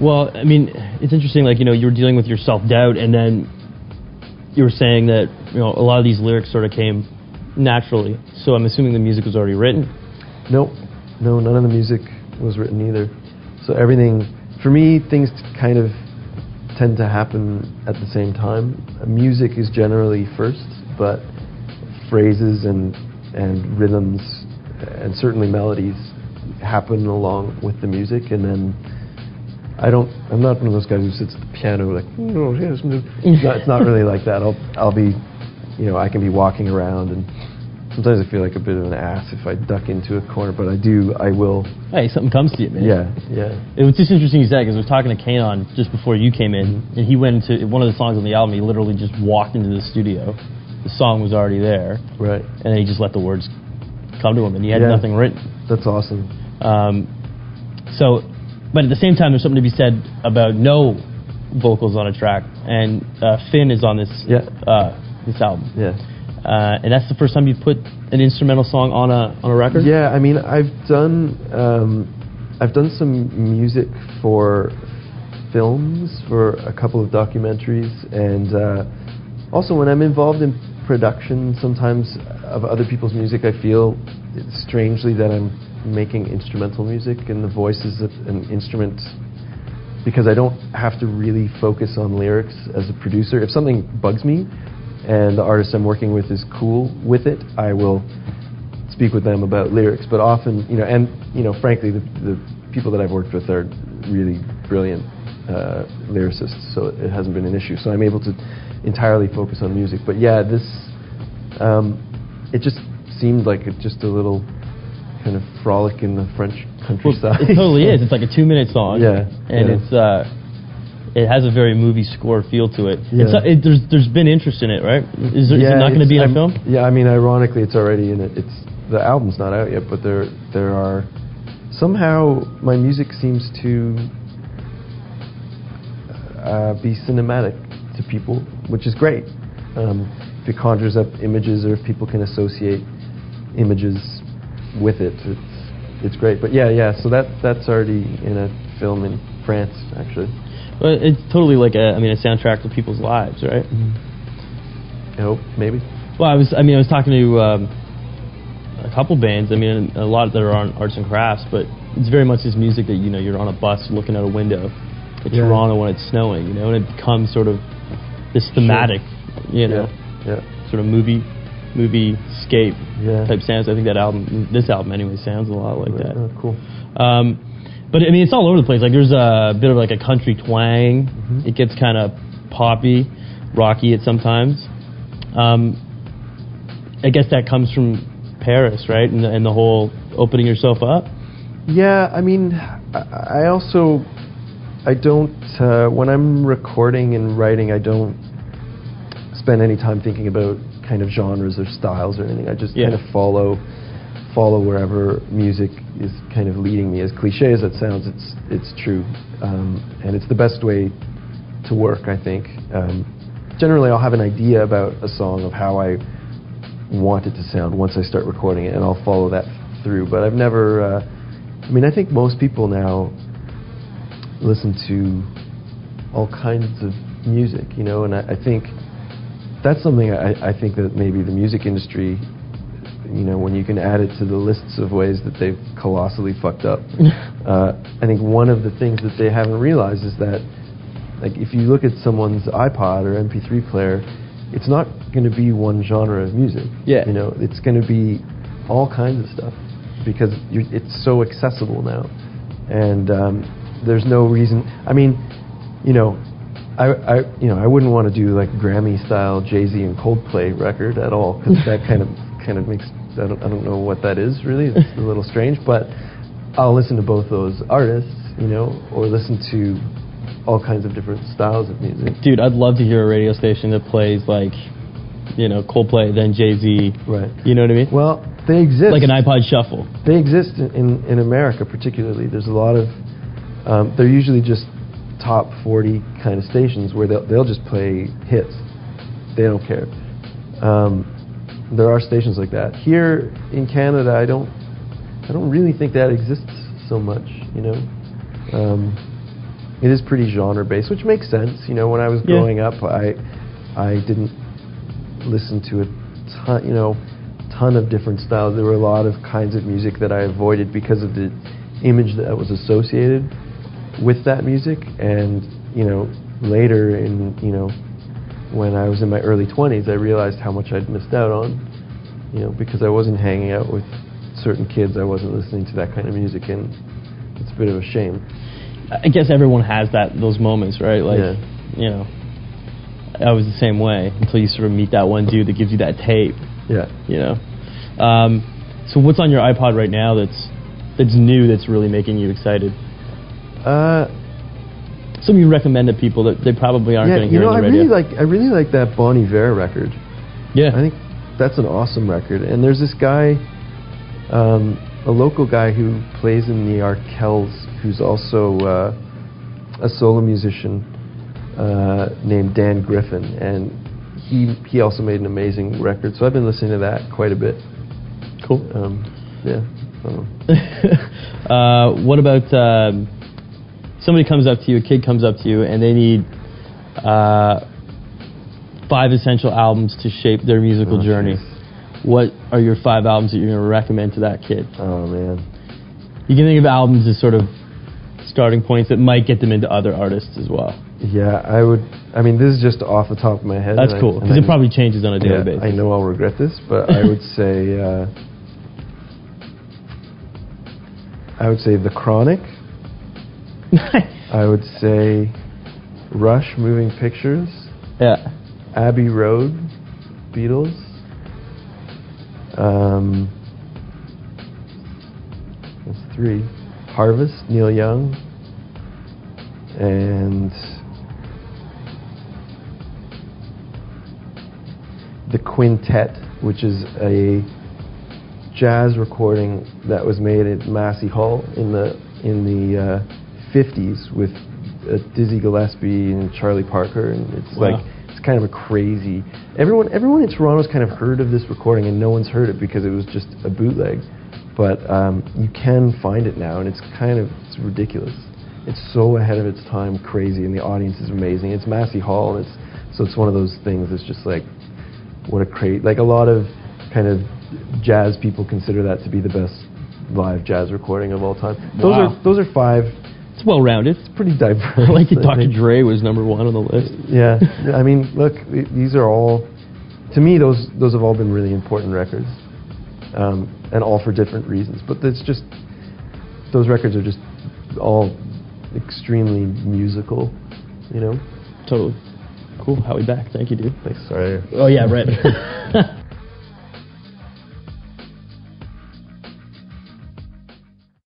Well, I mean, it's interesting, like, you were dealing with your self-doubt, and then you were saying that, a lot of these lyrics sort of came naturally. So I'm assuming the music was already written. No, none of the music was written either. So everything, for me, things kind of tend to happen at the same time. Music is generally first, but phrases and rhythms and certainly melodies happen along with the music, and then I'm not one of those guys who sits at the piano like, oh yes, it's not really like that. I'll be, I can be walking around, and sometimes I feel like a bit of an ass if I duck into a corner, but I will. Hey, something comes to you, man. Yeah. It was just interesting you said, because I was talking to Kanon just before you came in, and he went into one of the songs on the album. He literally just walked into the studio. The song was already there. Right. And then he just let the words come to him, and he had nothing written. That's awesome. But at the same time, there's something to be said about no vocals on a track, and Finn is on this album. Yeah. And that's the first time you put an instrumental song on a record? Yeah, I mean, I've done some music for films, for a couple of documentaries, and also when I'm involved in production sometimes of other people's music, I feel strangely that I'm making instrumental music, and the voice is an instrument, because I don't have to really focus on lyrics as a producer. If something bugs me and the artist I'm working with is cool with it, I will speak with them about lyrics. But often, frankly, the people that I've worked with are really brilliant lyricists, so it hasn't been an issue. So I'm able to entirely focus on music. But yeah, this, it just seemed like just a little kind of frolic in the French countryside. Well, it totally is. It's like a 2-minute song. Yeah. And it has the very movie score feel to it. Yeah. There's been interest in it, right? Is it not going to be in a film? Yeah, I mean, ironically, it's already in it. The album's not out yet, but there are, somehow my music seems to be cinematic to people, which is great. If it conjures up images, or if people can associate images with it, it's great. But yeah, so that's already in a film in France, actually. Well, it's totally like a soundtrack to people's lives, right? I hope, maybe. Well, I was talking to a couple bands. I mean, a lot that are on arts and crafts, but it's very much this music that you're on a bus looking out a window in Toronto when it's snowing, and it becomes sort of this thematic, sort of movie Scape type sounds. I think this album anyway, sounds a lot like that. Oh, cool. But I mean, it's all over the place. Like, there's a bit of like a country twang. Mm-hmm. It gets kind of poppy, rocky at sometimes. I guess that comes from Paris, right? And the whole opening yourself up. Yeah, I mean, I don't, when I'm recording and writing, I don't spend any time thinking about kind of genres or styles or anything. I just kind of follow wherever music is kind of leading me. As cliche as it sounds, it's true, and it's the best way to work, I think. Generally, I'll have an idea about a song of how I want it to sound once I start recording it, and I'll follow that through. But I've never, I think most people now listen to all kinds of music, and I think that's something I think that maybe the music industry, when you can add it to the lists of ways that they've colossally fucked up, I think one of the things that they haven't realized is that, like, if you look at someone's iPod or MP3 player, it's not going to be one genre of music. Yeah. It's going to be all kinds of stuff, because it's so accessible now, and there's no reason. I mean, I wouldn't want to do like Grammy style Jay-Z and Coldplay record at all, because that kind of makes, I don't know what that is really. It's a little strange, but I'll listen to both those artists, or listen to all kinds of different styles of music. Dude, I'd love to hear a radio station that plays like, Coldplay, then Jay-Z. Right. You know what I mean? Well, they exist. Like an iPod shuffle. They exist in America particularly. There's a lot of, they're usually just top 40 kind of stations where they'll just play hits. They don't care. There are stations like that. Here in Canada, I don't really think that exists so much, It is pretty genre-based, which makes sense. You know, when I was growing up, I didn't listen to a ton of different styles. There were a lot of kinds of music that I avoided because of the image that was associated with that music. And, you know, later in, you know, when I was in my early 20s, I realized how much I'd missed out on, you know, because I wasn't hanging out with certain kids. I wasn't listening to that kind of music, and it's a bit of a shame. I guess everyone has those moments, right? Like, you know, I was the same way until you sort of meet that one dude that gives you that tape. Yeah. You know. So what's on your iPod right now that's new, that's really making you excited? Something you recommend to people that they probably aren't going to hear on the radio. I really like that Bon Iver record. Yeah. I think that's an awesome record. And there's this guy, a local guy who plays in the Arkells, who's also a solo musician named Dan Griffin, and he also made an amazing record. So I've been listening to that quite a bit. Cool. Yeah. I don't know. What about somebody comes up to you, a kid comes up to you, and they need 5 essential albums to shape their musical journey? Geez. What are your 5 albums that you're going to recommend to that kid? Oh, man. You can think of albums as sort of starting points that might get them into other artists as well. Yeah, I mean, this is just off the top of my head. That's cool, because it probably changes on a daily basis. I know I'll regret this, but I would say The Chronic. I would say Rush, Moving Pictures. Yeah. Abbey Road, Beatles. That's 3. Harvest, Neil Young. And The Quintet, which is a jazz recording that was made at Massey Hall in the 50s with Dizzy Gillespie and Charlie Parker, and it's it's kind of a crazy. Everyone in Toronto's kind of heard of this recording, and no one's heard it because it was just a bootleg. But you can find it now, and it's ridiculous. It's so ahead of its time, crazy, and the audience is amazing. It's Massey Hall, and it's one of those things that's just like, what a like a lot of kind of jazz people consider that to be the best live jazz recording of all time. Those are 5. It's well-rounded. It's pretty diverse. I like that Dr. Dre was number 1 on the list. Yeah. I mean, look, these are all, to me, those have all been really important records, and all for different reasons. But it's just, those records are just all extremely musical, you know? Totally. Cool. Howie Beck. Thank you, dude. Thanks. Sorry. Oh, yeah, right.